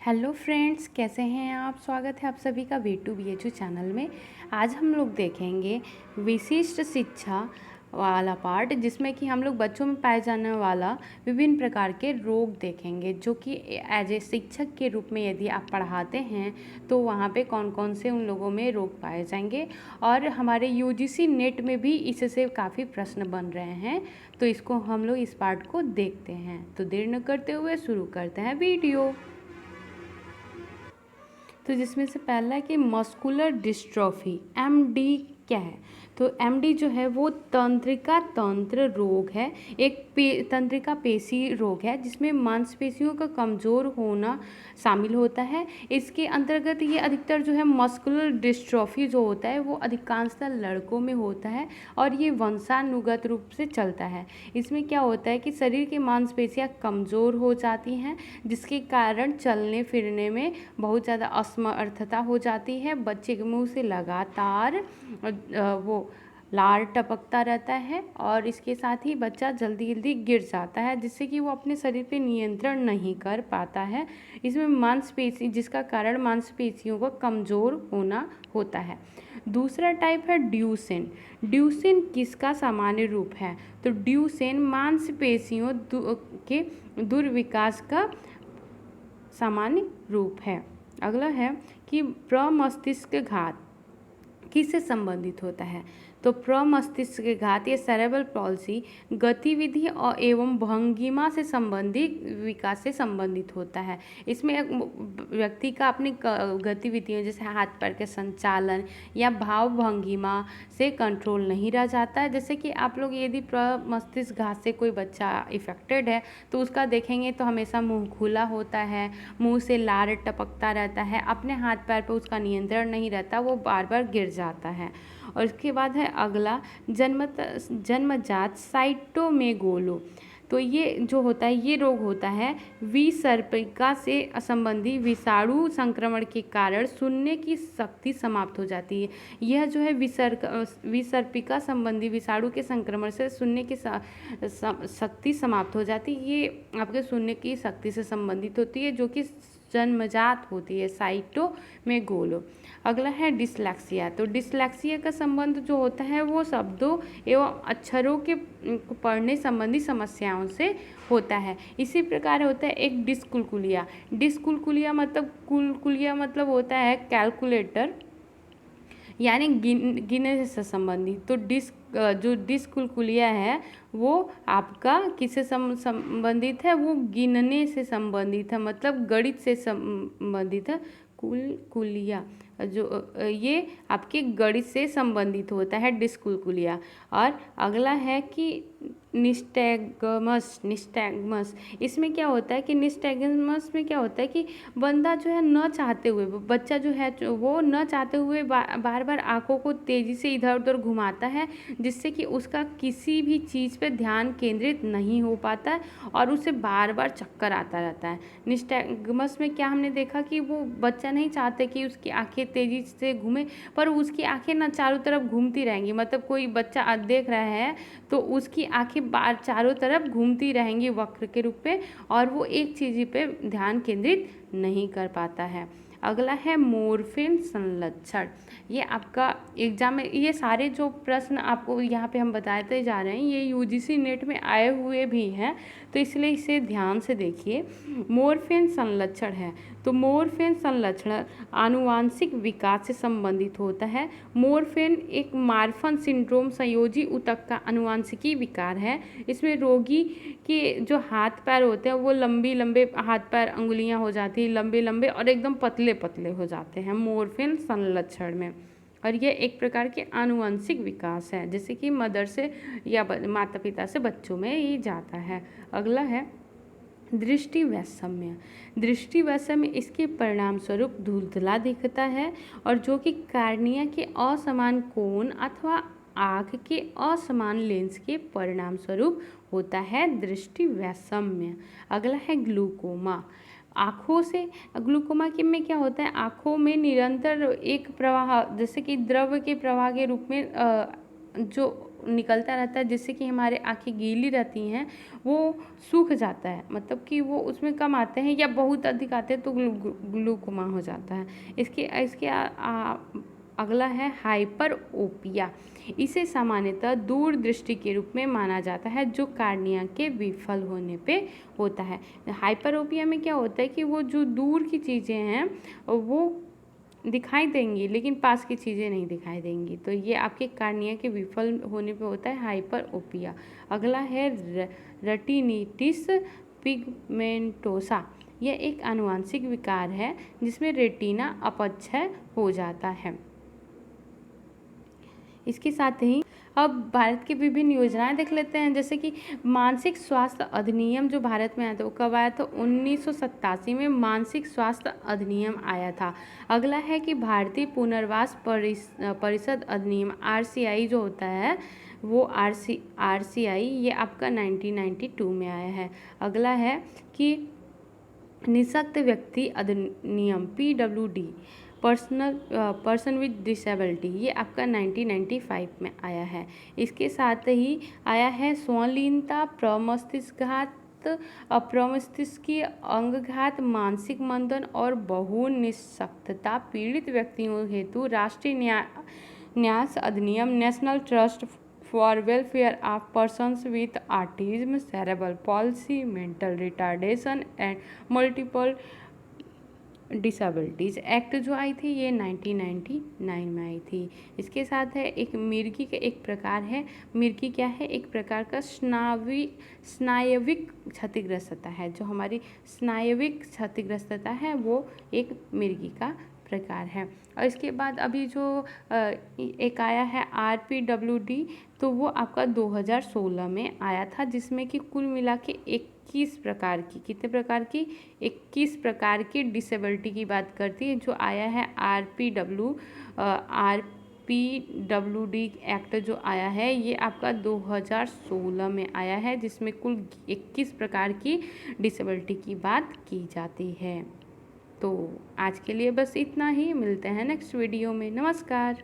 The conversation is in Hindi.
हेलो फ्रेंड्स, कैसे हैं आप। स्वागत है आप सभी का V2BHU चैनल में। आज हम लोग देखेंगे विशिष्ट शिक्षा वाला पार्ट, जिसमें कि हम लोग बच्चों में पाए जाने वाला विभिन्न प्रकार के रोग देखेंगे, जो कि एज ए शिक्षक के रूप में यदि आप पढ़ाते हैं तो वहाँ पे कौन कौन से उन लोगों में रोग पाए जाएंगे। और हमारे UGC नेट में भी इससे काफ़ी प्रश्न बन रहे हैं, तो इसको हम लोग इस पार्ट को देखते हैं। तो देर न करते हुए शुरू करते हैं वीडियो। तो जिसमें से पहला है कि मस्कुलर डिस्ट्रॉफी, MD क्या है। तो MD जो है वो तंत्रिका तंत्र रोग है, एक तंत्रिका पेशी रोग है जिसमें मांसपेशियों का कमज़ोर होना शामिल होता है। इसके अंतर्गत ये अधिकतर जो है मस्कुलर डिस्ट्रॉफी जो होता है वो अधिकांशतः लड़कों में होता है और ये वंशानुगत रूप से चलता है। इसमें क्या होता है कि शरीर की मांसपेशियां कमज़ोर हो जाती हैं, जिसके कारण चलने फिरने में बहुत ज़्यादा असमर्थता हो जाती है। बच्चे के मुंह से लगातार वो लार टपकता रहता है और इसके साथ ही बच्चा जल्दी जल्दी गिर जाता है, जिससे कि वो अपने शरीर पे नियंत्रण नहीं कर पाता है। इसमें मांसपेशी, जिसका कारण मांसपेशियों का कमज़ोर होना होता है। दूसरा टाइप है ड्यूसेन। ड्यूसेन किसका सामान्य रूप है। तो ड्यूसेन मांसपेशियों के दुर्विकास का सामान्य रूप है। अगला है कि प्रमस्तिष्क घात किससे संबंधित होता है। तो प्रमस्तिष्क घात या सेरेब्रल पॉल्सी गतिविधि और एवं भंगिमा से संबंधित विकास से संबंधित होता है। इसमें एक व्यक्ति का अपनी गतिविधियों जैसे हाथ पैर के संचालन या भाव भंगिमा से कंट्रोल नहीं रह जाता है। जैसे कि आप लोग यदि प्रमस्तिष्क घात से कोई बच्चा इफेक्टेड है तो उसका देखेंगे तो हमेशा मुंह खुला होता है, मुंह से लार टपकता रहता है, अपने हाथ पैर पर उसका नियंत्रण नहीं रहता, वो बार बार गिर जाता है। और इसके बाद है अगला जन्मजात साइटोमेगालो। तो ये जो होता है, ये रोग होता है विसर्पिका से संबंधी विषाणु संक्रमण के कारण सुनने की शक्ति समाप्त हो जाती है। यह जो है विसर्पिका संबंधी विषाणु के संक्रमण से सुनने की शक्ति समाप्त हो जाती है। ये आपके सुनने की शक्ति से संबंधित होती है, जो कि जन्मजात होती है, साइटोमेगालो। अगला है डिसलेक्सिया। तो डिसलेक्सिया का संबंध जो होता है वो शब्दों एवं अक्षरों के पढ़ने संबंधी समस्याओं से होता है। इसी प्रकार होता है एक डिस्कुलकुलिया। डिस्कुलकुलिया मतलब होता है कैलकुलेटर, यानी गिनने से संबंधित। तो जो डिस्कुलकुलिया है वो आपका किससे संबंधित है, वो गिनने से संबंधित है, मतलब गणित से संबंधित है। कुलिया जो ये आपके गणित से संबंधित होता है, डिस्कुलकुलिया। और अगला है कि निस्टैगमस। इसमें क्या होता है कि निस्टैगमस में क्या होता है कि बंदा जो है न चाहते हुए, बच्चा जो है वो न चाहते हुए बार बार आंखों को तेज़ी से इधर उधर घुमाता है, जिससे कि उसका किसी भी चीज़ पे ध्यान केंद्रित नहीं हो पाता है और उसे बार बार चक्कर आता रहता है। निस्टैगमस में क्या हमने देखा कि वो बच्चा नहीं चाहते कि उसकी आंखें तेज़ी से घूमे, पर उसकी आंखें ना चारों तरफ घूमती रहेंगी। मतलब कोई बच्चा देख रहा है तो उसकी आंखें बार चारों तरफ घूमती रहेंगी वक्र के रूप में, और वो एक चीज़ पे ध्यान केंद्रित नहीं कर पाता है। अगला है मोर्फिन संलक्षण। ये आपका एग्जाम में, ये सारे जो प्रश्न आपको यहाँ पे हम बताते जा रहे हैं ये UGC नेट में आए हुए भी हैं, तो इसलिए इसे ध्यान से देखिए। मोर्फिन संलक्षण है तो मोर्फिन संलक्षण आनुवांशिक विकास से संबंधित होता है। मोर्फिन एक मार्फन सिंड्रोम संयोजी ऊतक का आनुवांशिकी विकार है। इसमें रोगी के जो हाथ पैर होते हैं वो लंबे लंबे हाथ पैर अंगुलियां हो जाती हैं, लंबे लंबे और एकदम पतले पतले हो जाते हैं मोर्फिन संलक्षण में। और ये एक प्रकार के आनुवंशिक विकास है, जैसे कि मदर से या माता पिता से बच्चों में ये जाता है। अगला है दृष्टि वैषम्य। दृष्टि वैषम्य इसके परिणाम स्वरूप धुंधला दिखता है और जो कि कार्निया के असमान कोण अथवा आँख के असमान लेंस के परिणाम स्वरूप होता है दृष्टि वैषम्य। अगला है ग्लूकोमा। आँखों से ग्लूकोमा के में क्या होता है, आँखों में निरंतर एक प्रवाह, जैसे कि द्रव के प्रवाह के रूप में जो निकलता रहता है, जिससे कि हमारे आँखें गीली रहती हैं वो सूख जाता है, मतलब कि वो उसमें कम आते हैं या बहुत अधिक आते हैं तो ग्लूकोमा हो जाता है। इसके इसके अगला है हाइपरओपिया। इसे सामान्यतः दूरदृष्टि के रूप में माना जाता है जो कार्निया के विफल होने पे होता है। हाइपरओपिया में क्या होता है कि वो जो दूर की चीज़ें हैं वो दिखाई देंगी लेकिन पास की चीज़ें नहीं दिखाई देंगी, तो ये आपके कार्निया के विफल होने पे होता है हाइपरओपिया। अगला है रेटिनिटिस पिगमेंटोसा। यह एक आनुवंशिक विकार है जिसमें रेटिना अपक्षय हो जाता है। इसके साथ ही अब भारत की विभिन्न योजनाएं देख लेते हैं, जैसे कि मानसिक स्वास्थ्य अधिनियम जो भारत में आया था वो कब आया था? 1987 में मानसिक स्वास्थ्य अधिनियम आया था। अगला है कि भारतीय पुनर्वास परिषद अधिनियम RCI जो होता है वो RCI ये आपका 1992 में आया है। अगला है कि निःशक्त व्यक्ति अधिनियम PWD पर्सन विद डिसेबिलिटी ये आपका 1995 में आया है। इसके साथ ही आया है संलीनता, प्रमस्तिष्कघात, अप्रमस्तिष्कीय अंगघात, मानसिक मंदन और बहुनिःशक्तता पीड़ित व्यक्तियों हेतु राष्ट्रीय न्यास अधिनियम national trust for welfare of persons with autism, cerebral palsy, mental retardation and multiple disabilities act जो आई थी ये 1999 में आई थी। इसके साथ है एक मिर्गी का एक प्रकार है। मिर्गी क्या है? एक प्रकार का स्नायविक क्षतिग्रस्तता है। जो हमारी स्नायविक क्षतिग्रस्तता है वो एक मिर्गी का प्रकार है। और इसके बाद अभी जो एक आया है RPWD तो वो आपका 2016 में आया था, जिसमें कि कुल मिला के 21 प्रकार की, कितने प्रकार की? 21 प्रकार की डिसेबिलिटी की बात करती है। जो आया है RPWD एक्ट जो आया है ये आपका 2016 में आया है, जिसमें कुल 21 प्रकार की डिसेबिलिटी की बात की जाती है। तो आज के लिए बस इतना ही, मिलते हैं नेक्स्ट वीडियो में। नमस्कार।